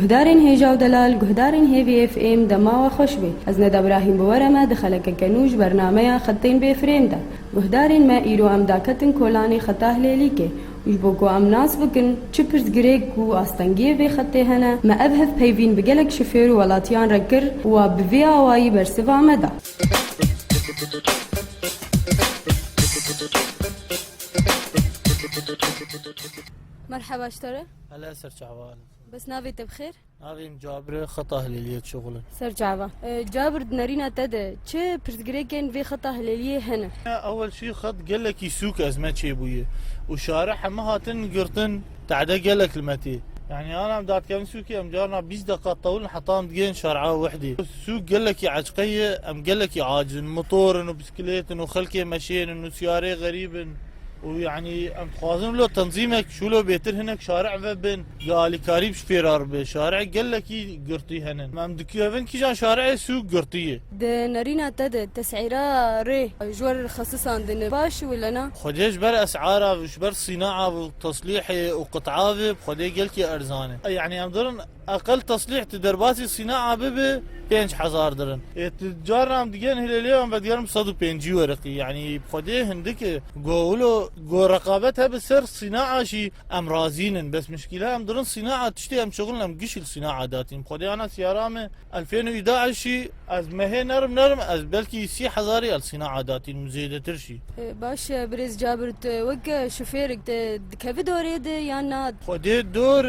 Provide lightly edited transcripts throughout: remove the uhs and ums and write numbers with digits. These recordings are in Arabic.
گهدارین هیجا و دلال گهدارین هیوی اف ام دما و خوش بی از ند ابراهیم بورما دخلک کنوج برنامه خطین به فریم ده گهدارین ما ایرو ام داکتن کولانی خطا هلیلی که وش بوكو ام ناس بكن تشبرز غريك و استنجي في خطي هنا ما ابهف بيفين بقلك شفير ولاتيان ركر وبفيا واي برسفا مدى مرحبا اشتري هلا سر شعبان بس نافي بخير نافي جابر خطا هليلية شغله سر جعبة جابر دنارينا تدا چه برزغريكن في خطا هليلية هنا اول شي خط قال لك يسوق ازمه شيبويه وشارع ما هاتن قرطن تعدا قال لك المتي يعني انا بدات كم سوقي ام جارنا 20 دقيقه طول حطام دقين شارعه وحده السوق قال لك عجقيه ام قال لك عاجز موتور وبسكليت وخلكي ماشين وسياره غريب ويعني ام خوازن لو تنظيمك شو لو بيتر هناك شارع وبن قال كاريب شفيرار بشارع قال لك قرطي هنن ام دكيفن كي شارع سوق قرطيه ده نارينا تد تسعيرا ري جور خصيصا دن باش ولا نا خديش بر اسعارها وش بر صناعه وتصليح وقطعه بخدي قال لك ارزانه يعني ام درن اقل تصليح تدرباسي صناعه بب 5000 درن التجار ام دقين هلاليهم بديرم صدو 50 ورقي يعني بخدي هندك قولوا جو رقابتها بسر صناعه شي ام رازين بس مشكله ام درن صناعه تشتي ام شغلنا مقش الصناعه داتين بخدي انا سيارامه 2011 شي از مه نرم از بلكي 3000 الصناعه داتين مزيده ترشي باش بريز جابرت وك شوفيرك كيف دوريد يانا خدي دور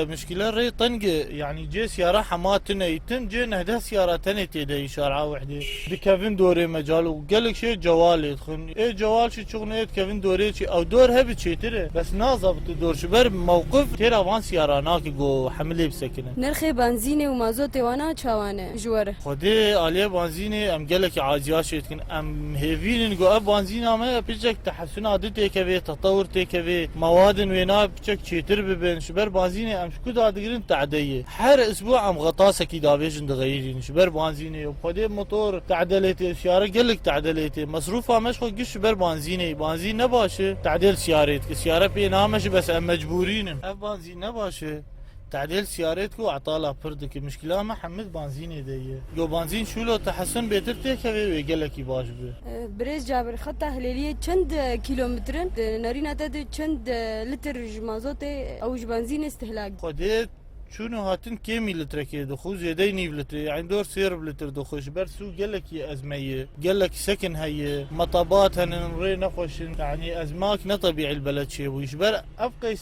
مشكله ري طنق يعني جي سياره حماتنا يتم جي نهده سياره تاني تيدي شارعه وحده بكيفن دوري مجال وقال لك شيء جوال يدخل ايه جوال شي شغله كيفن دوري شي او دور هبت شي ترى بس ناظبط دور شبر موقف ترى وان سياره هناك جو حمله بسكنه نرخي بنزين ومازوت وانا تشوانه جوره خدي عليه بنزينه ام قال لك عاجيا شي تكن ام هيفين جو اب بنزينه ما بيجك تحسن عادتك كبي تطور تكبي مواد وينا بيجك شي تربن شبر بنزينه ام شكو دادغرين تعديه هر اسبوع ام غطاسه كي دابيجن دغيرين شبر بنزينه وخدي موتور تعدلت سياره قال لك تعدلت مصروفها مش خو قش شبر بنزينه بنزين نباشه تعديل سيارتك سياره بينامش بس ام مجبورين اف بنزين نباشه تعديل سيارتكو عطالها بردك مشكله ما حمد بنزين ديه جو بنزين شو لو تحسن بيتر تكوي قال لك باش به بريز جابر خطه هليليه چند كيلومتر نارينا تد چند لتر مازوت او بنزين استهلاك خديت شنو هاتن كمي لتر كي دخو زيدي نيف لتر يعني دور سير بلتر دخوش برسو قال لك يا ازميه قال لك سكن هي مطبات هنري نخوش يعني ازماك نطبيعي البلد شي ويشبر ابقي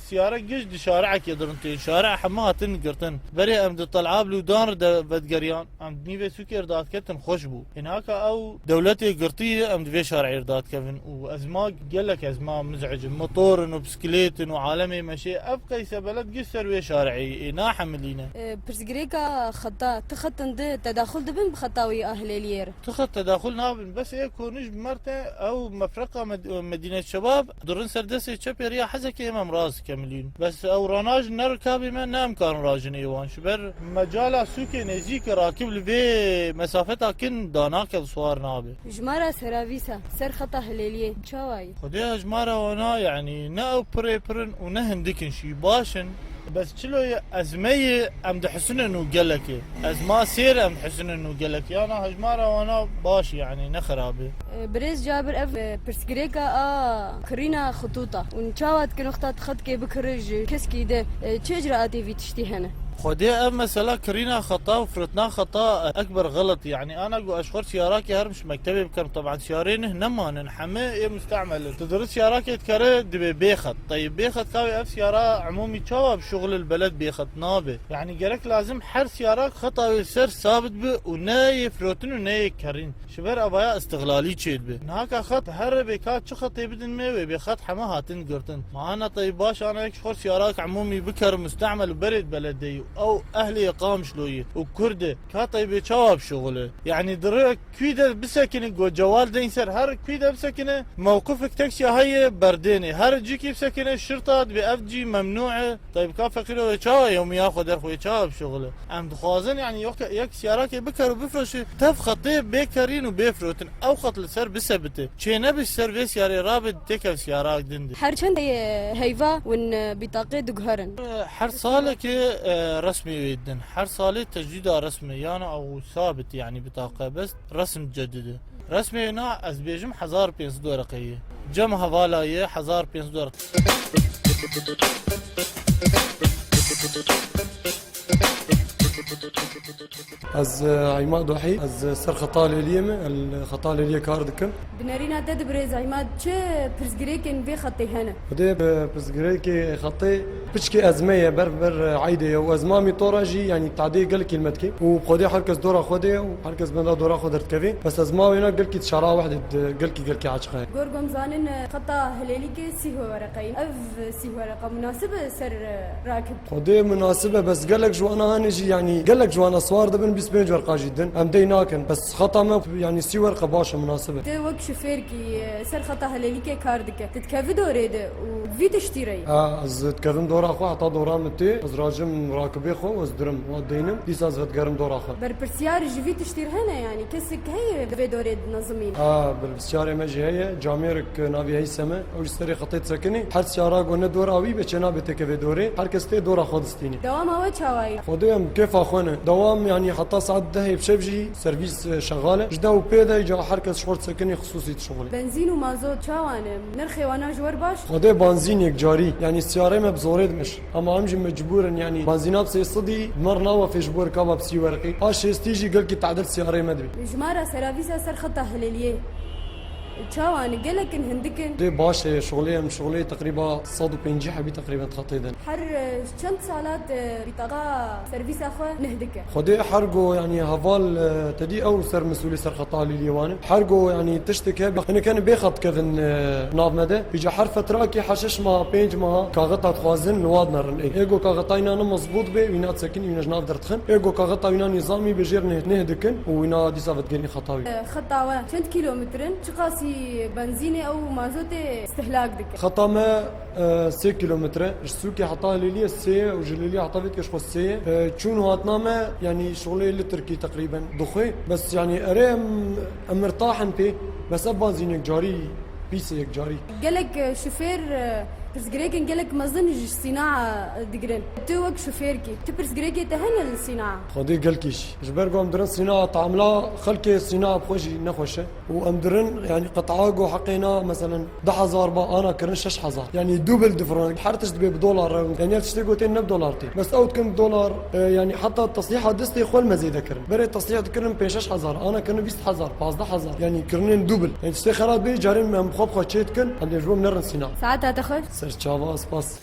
سياره قش شارعك يدرنتين شارع حماتن قرتن بري ام طلعاب لو دار بدقريان ام نيفي سكر دات كتن خوشبو هناك او دولتي قرطيه ام دفي شارع يردات كفن وازماك قال لك ازمه مزعج موتور وبسكليت وعالمي ماشي ابقي بلد قسر وي شارع ناحة ملينا برزقريكا خطا تخطن ده تداخل دبن بخطاوي أهل الير تخط تداخل نابن بس يكونش بمرته أو مفرقة مدينة شباب درن سردسي تشبيريا حزكي إمام راز كاملين بس أو راناج نركابي ما نام كان راجن إيوان شبر مجالا سوكي نزيك راكب لبي مسافتها كن داناك بصوار نابي جمارة سرافيسا سر خطا أهل الير شواي خديها جمارة وانا يعني نا بريبرن ونهندكن شي باشن بس شلو ازميه ام دحسن انه قال لك ازما سير ام دحسن انه قال لك انا هجماره وانا باش يعني نخرابه بريز جابر اف برسكريكا كرينا خطوطه ونشاوت كنختات خط كي بكرج كسكي ده تشجراتي في تشتي هنا خدي اما مثلا كرينا خطا وفرتنا خطا اكبر غلط يعني انا اقول اشخر سياراكي هرمش مكتبي بكم طبعا سيارين هنا ما نحمي مستعمل تدرس سياراكي تكره دبي بيخط طيب بيخط كاوي اف سياره عمومي تشوب شغل البلد بيخط نابه يعني قالك لازم حر سياراك خطا يصير ثابت به وناي فروتن وناي كرين شبر ابايا استغلالي تشيد به هناك خط هر بكات شو خط يبدن مي بخط حما هاتن قرتن معانا طيب باش انا اشخر سياراك عمومي بكر مستعمل وبرد بلدي او اهلي اقام شلويه وكرده كاطي بيشواب شغله يعني درك كيدا بسكن جو جوال دينسر هر كيدا بسكنه موقفك تاكسي هي برديني هر جيكي بسكنه الشرطه باف جي ممنوعه طيب كافكيلو يشاو يوم ياخذ اخو يشاو شغله ام دخوازن يعني يك سيارات بكر وبفرش تف خطي بكرين وبيفروتن او خط السر بثبته شي نبي السيرفيس ياري رابط تكف سيارات دندي حرشن هيفا ون بطاقه دغهرن حر صالك رسمي ويدن هر سالة تجديدها رسمي يعني او ثابت يعني بطاقة بس رسم تجدده رسمي هنا از بيجم 1500 دورقية جم هوالاية 1500 دورق. از عماد وحي از سر خطالي اليوم الخطالي اليوم كاردكم بنارينا دد بريز عماد چه پرزگریکن بی خطی هنه خدي بسجريكي خطي بشكي ازميه بربر عيدي وازمامي طوراجي يعني تعدي قال كلمتك وخدي حركز دورا خدي وحركز بندا دورا خدرت كفي بس ازماوي هنا قال كي شرا واحد قال كي عشقه گورگم زانن خطا هليلي كي سي ورقين اف سي ورقه مناسبه سر راكب خدي مناسبه بس قال لك جو انا هنجي يعني قال لك جو انا صوار دبن 25 ورقه جدا ام ديناكن بس خطا ما يعني سي ورقه باشا مناسبه ده وك شوفير كي سر خطا هليلي كي كاردك تتكفي دوريده وفي تشتري از تكفم دورا خو عطا دورا متي از راجم راكبي خو از درم ودينم ديس از تقرم دورا خو بربرسيار جيفي تشتير هنا يعني كسك هي في دوريد نظمين بالسياره مجي هي جاميرك نافي هي سما او اشتري خطيت سكني حد سياره قلنا دورا وي بچنا بتكفي دوري هر كستي دورا خودستيني دوام هو تشاوي خديم كيف اخونا دوام يعني حتى ساعات ده بشبجي سيرفيس شغاله جدا وبيدا يجا حركه شورت سكني خصوصي شغل بنزين ومازوت شاوان نرخي وانا جوار باش خدي بنزين يك جاري يعني السياره ما بزوريد مش اما امجي مجبور يعني بنزينات سيصدي مرنا وفي جبور كابا بسي ورقي اش يستيجي قال كي تعدل سياره مدري جماره سيرفيس سر خطه هليليه تشاوان قالك ان هندكن دي باش شغلي تقريبا 150 حبي تقريبا تخطيدا حر شنت سالات بطاقه سيرفيس اخو نهدك خدي حرقو يعني هفال تدي او سر مسؤولي سر خطالي اليوان حرقو يعني تشتكي انا كان بيخط كذن ناف مدى بيجي حرف تراكي حشش ما بينج ما كاغطا خوازن نواد نرن ايجو كاغطاينا مظبوط بي وينا ساكن وينا جناف درتخن ايجو كاغطا وينا نظامي بجير نهدكن وينا دي صافت جيني خطاوي خطاوه 10 كيلومترن تقاسي بنزيني او مازوت استهلاك دك خطا ما 6 كيلومتر السوكي حطها لي السي وجلي حطيت كش السي تشون هاتنا يعني شغلي لتركي تقريبا دخي بس يعني اريم مرتاح بي بس بنزينك جاري بيسيك جاري قالك شوفير برسجريكن قالك ما ظنش صناعة دقرن توك شوفيركي تبرسجريكي تهنا الصناعة خدي قالكيش جبرقو امدرن صناعة تعملها خلكي صناعة بخوشي نخوشة وامدرن يعني قطعاقو حقينا مثلا 10,000 با انا كرن 6,000 يعني دوبل ديفرون حرتش تبي بدولار يعني تشتري تين بدولار تي بس اوت كم دولار يعني حتى التصليح دستي خول مزيد كرن بري التصليح كرن ب 6,000 انا كرن 20,000 15,000 يعني كرنين دوبل يعني تشتري خرات بي جارين من خب خوشيت كن اللي جوم نرن صناعة ساعتها تاخذ سر تشافا سباس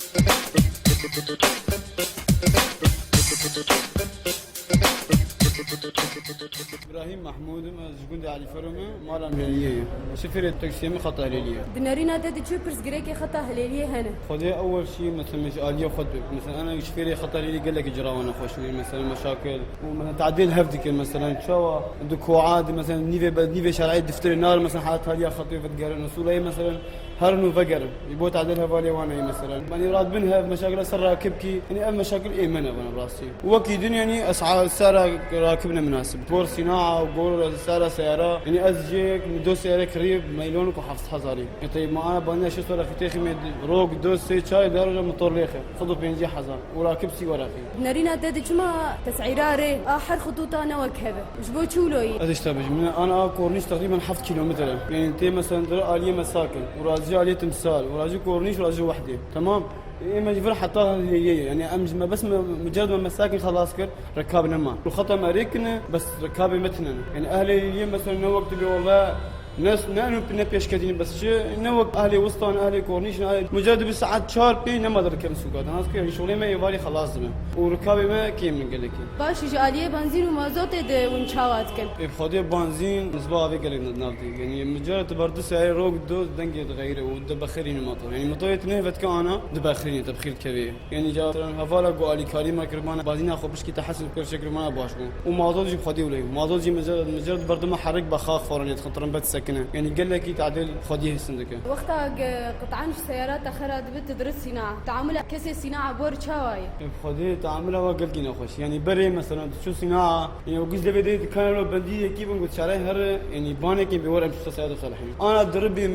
ابراهيم محمود جوندي علي فرمه مال امريكيه شفير التاكسي خطا هليليه دنارينا دد تشو برسجريكي خطا هليليه هنا خذي اول شيء مثلا مش اليه خد مثلا انا شفيري خطا هليليه قال لك اجرا وانا خوش مثلا مشاكل ومثلا تعديل هفدك مثلا شوا دكو عادي مثلا نيفي شرعيه دفتر النار مثلا حالتها ليا خطيفه تقارن رسولي مثلا هرنو فقر يبغى تعدلها بالي وانا مثلا يعني راد منها مشاكل سر راكبكي يعني اهم مشاكل ايمنها انا براسي واكيد يعني اسعار السعر راكبنا مناسب طور صناعه وقول سعر سياره يعني ازجيك دو سياره قريب ميلونك وحفص حزاري طيب ما انا بني شو صار في تخي روق دو سي شاي درجه موتور ليخه خذوا بينجي حزار وراكب سي وراكي دنارينا دد ما تسعيراري اخر خطوط انا وكهبه جبو تشولوي هذا اشتبج انا كورنيش تقريبا 7 كيلومتر يعني انت مثلا در اليه مساكن وراجع عليه تمثال وراجع كورنيش وراجع وحده تمام ما جبر حطها يعني امج ما بس مجرد ما مساكن خلاص كر ركابنا ما الخطا مريكنا بس ركابي متنا يعني اهلي اليوم مثلا وقت اللي والله ناس نانو بنبيش كدين بس شيء نوق اهلي وسطان اهلي كورنيش مجرد بساعات شهر بي نما در كان سوقات انا كي شغلي ما يبالي خلاص زمان وركابي ما كيم من قال لك باش جاليه بنزين ومازوت ونشاوات كن بخدي بنزين نسبه هذيك اللي نافدي يعني مجرد برد سعر روق دوز دنجي غيره ودبخرين الموتور يعني موتور تنهفت كانا دبخرين تبخير كبير يعني جا هفالا قالي كريمه كرمانه بعدين اخو بشكي تحسن كل شكل ما باشكو ومازوت جي بخدي ولا مازوت جي مجرد برد ما حرك بخاخ فورا يتخطرن بس كنا يعني قال لك تعديل خديه السندك وقتها قطعان سيارات أخرى دبت تدرس صناعة تعاملها كسي صناعة بور شواية خديه تعاملها وقال كنا خوش يعني بري مثلا شو صناعة يعني وجز لبدي كانوا بندية كيف نقول شارع هر يعني بانك بيور أمس سيارات صالحين أنا دربي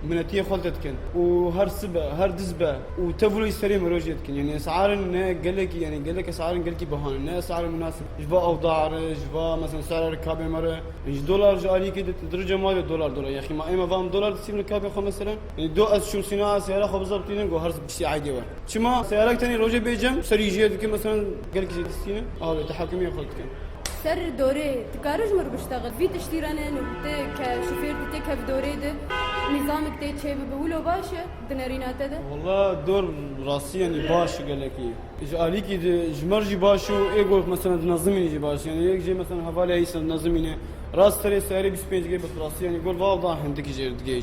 منتي خلتتكن وهر سبة هر دزبة وتفلو يسري مروجتكن يعني أسعار قال لك أسعار قال لك بهان أسعار مناسب جبا أوضاع جبا مثلا سعر ركاب مرة $1 جاري كده درجة مالية $1 يا أخي ما إما فام دولار تسيب ركاب خو مثلا يعني دو أس شو صناعة سيارة خو بالضبط تيجي هر بشي عادي وين شما سيارة تاني روجة بيجم سري جيد مثلا قال لك جلسينه تحكمية خلتكن سر دوري تكارج مر بشتغل في تشتيرانه نقطة كشوفير تكف دوري ده نظامك تيجي بقوله باشا دنارينات ده والله دور راسي يعني باش قال لك اجي كي جمرجي باشو ايجو مثلا تنظمني جي باش يعني يجي مثلا حوالي ايش تنظمني راس تري سعري بسبيج جيب راسي يعني يقول واضح عندك جي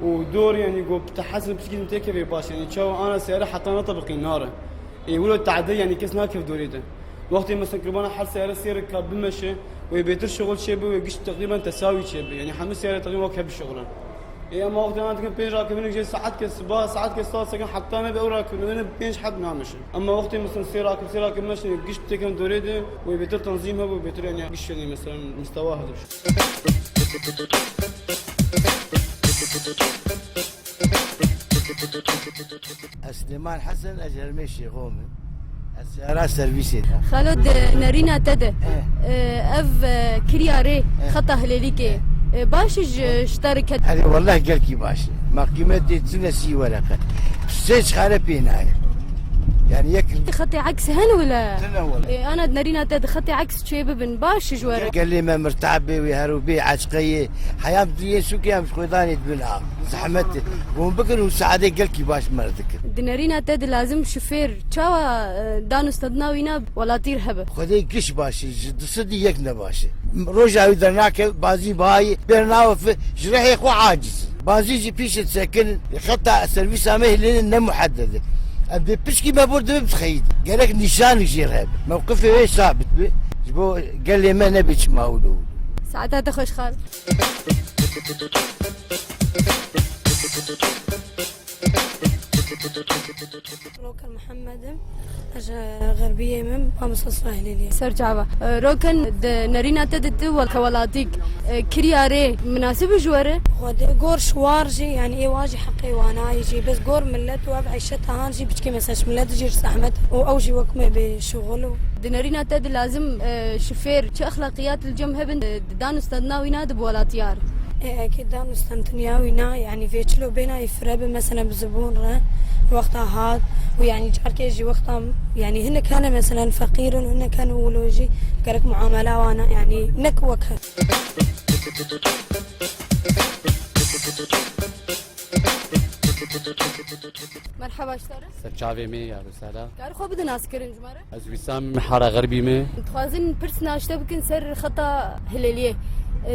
ودور يعني يقول تحسن بشكل تكفي باش يعني تشاو انا سعري حتى نطبق النار يقولوا التعدي يعني كيس ناكف دوري ده وقت مثلا كربانا حر سيارة سير ركاب بالمشي ويبيتر شغل شيء ويقش تقريبا تساوي شيء يعني حمل سيارة تقريبا وكب الشغلان إيه أما وقت أنا تكون بيج راكبين جي ساعات كالصباح ساعات كالصلاة سكن حتى أنا بأول راكبين أنا بيج حد نعمش أما وقت مثلا سير راكب ماشي يقش تكون دوريده ويبيتر تنظيمها ويبيتر يعني قش يعني مثلا مستواه هذا سليمان حسن أجل مشي غومي السيارات سيرفيسي خالد نارينا تده اف كرياري خطا هليليكي باشج اشتركت هذه والله قالكي باشي ما قيمتي تنسي ورقه سيج خالبين يعني ياكل خطي عكس هن ولا والله انا نارينا تده خطي عكس شيب بن باش جوار قال لي ما مرتعبه ويهربي عشقيه حياه بدي سوقي مش قيداني تبلها زحمتي ومن بكر وسعاده قالكي باش مردك دنارينا تده لازم شوفير تشاوا دانو استدناوينا ولا طير هبه خدي كش باشي صدي يكنا باشي رجع يدرناك بازي باي بيرناو في جريح وعاجز بازي جي بيش تسكن خطا سيرفيس امه لين محدده ابي بشكي ما برد بتخيد قال لك نشانك جيرهب موقفي ايش ثابت جبو قال لي ما نبيش مولود ساعتها تخش خالد روكن محمد غربية من قاموس إسرائيلية سرجعوا روكن نارينا تدت والكوالاتيك كرياري مناسب جواره خد جور شوارجي يعني إيه واجي حقي وأنا يجي بس جور ملت وبعيشتها هانجي بتشكي مساج ملت جير أحمد وأوجي وكمة بشغله دنارينا تد لازم شفير شو أخلاقيات الجمهة بن دانو استدناوي نادب ولا طيار أكيد دانو استنتنياوينا يعني فيتشلو بينا يفرب مثلا بزبون را وقتها هاد ويعني جارك يجي وقتها يعني هن كان مثلا فقير وهن كانوا ولوجي كرك معاملة وانا يعني نك وكه مرحبا اشترى سرچاوی می یا رساله کار خوب دناس کرن جماره از وسام حاره غربی می تخازن برسنا اشتبكن سر خطا هلاليه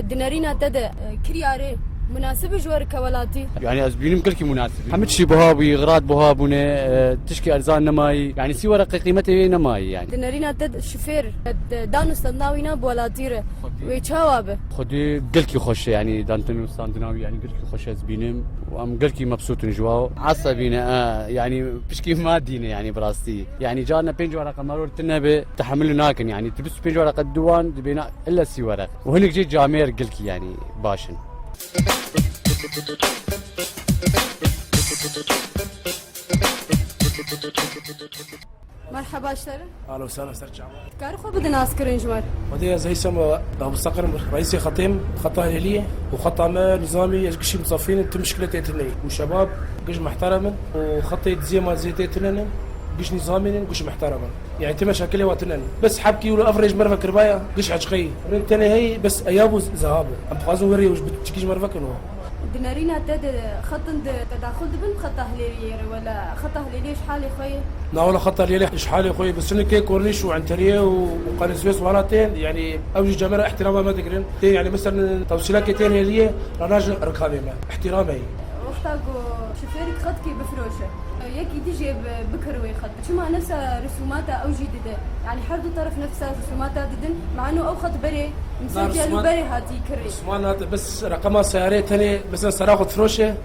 دنارينا تد كرياري مناسب جوار كولاتي يعني از بينم كل مناسب حمد شي بهابي غراد بهابونه تشكي ارزان نماي يعني سي ورقه قيمته نماي يعني دنارينا تد شفير دانو استناوينا بولاتيره ويتشاوبه خدي قلكي خوش يعني دانتنو ساندناوي يعني قلكي خوش از بينم وام قلكي مبسوط نجواو عصبينا يعني بشكي مادينا يعني براستي يعني جارنا بين ورقه مرور تنبه تحملنا ناكن يعني تبس بين ورقه الديوان بينا الا سي ورق وهناك جي جامير قلكي يعني باشن مرحبا اشترى اهلا وسهلا استرجع كار خوب دناس كرن جمار ودي زي سما ابو صقر رئيسي خطيم خطه هلاليه وخطه ما نظامي قشي مصفين مشكله تتني وشباب قش محترم وخطي زي ما زيتنا قش نظامي قش محترما يعني تم مشاكل وقتنا بس حبكي ولا افرج مره كربايه قش عشقي رنتني هي بس ايابو ذهاب ام تخازو وري وش بتجيش مره كنو دنارينا تد خطن تداخل دبن خطه هلاليه ولا خطه هلاليه شحال يا خويا لا ولا خطه هلاليه شحال يا خويا بس كي كورنيش وعنتريه وقناه سويس وراتين يعني اوجي جماعه احترامها ما تقرن يعني مثلا توصيلات كتير هلاليه راجل ركابي ما احترامي وقتها شفيرك خطكي بفروشه يكي تجي بكروي خط شو ما نفس رسوماتها أو جديدة يعني حردو طرف نفسها رسوماتها ددن مع إنه أو خط بري مسجل وبري هاتي كري رسومات بس رقمها سعرية تاني بس سراخ فروشة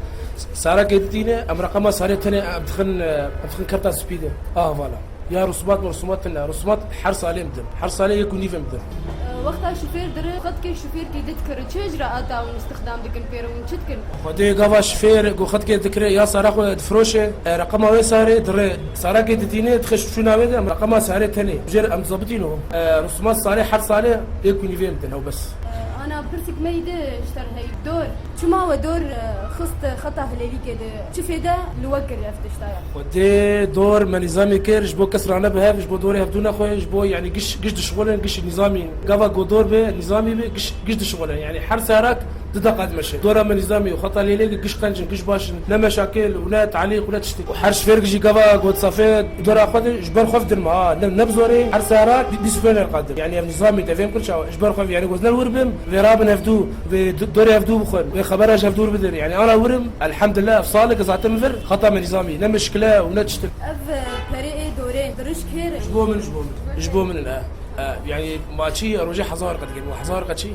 سعرها قدينة أم رقمها سعرية تاني أدخن كرتا سبيدة فوالا يا رسومات رسومات حرص عليه مدن حرص عليه يكون نيفه مدن وقتها الشوفير دري خط كي الشوفير كي تذكر شو اجراءاتها واستخدام دكن بيرو ونشتكن خدي قفا شوفير جو خط كي تذكر يا صراخ فروشه رقمها وين ساري دري صراخ كي تديني تخش شو ناوي رقمها ساري ثاني جير ام ظابطينه رسومات صالح حرص عليه يكون نيفه مدن هو بس انا برسك ميدة اشتر هاي الدور شو ما هو دور خطا هلالي كده شو فيدا الوكر يفتش تايا ودي دور ما نظامي كيرش بو كسر انا بهاف بو دوري هبدونا خويش بو يعني قش شغلن قش نظامي قفا دور به نظامي به قش شغلن يعني حرس هراك تدق قد مشي دورا من نظامي وخطا ليلي قش قنجن قش باش لا مشاكل ولا تعليق ولا تشتكي وحرش فرق جي قفا قد صفيت دورا خد جبر خوف درما نبزوري حرس هراك ديسبلين القادم يعني نظامي تفهم كل شيء جبر خوف يعني وزن الوربم رابن هفدو دوري هفدو بخون وخبرها هفدو بدر يعني انا ورم الحمد لله في صالك زعت مفر خطا من نظامي لا مشكله ولا تشتكي اف فريق دوري درش كير جبو من يعني ماشي روجي حزار قد قال حزار قد شي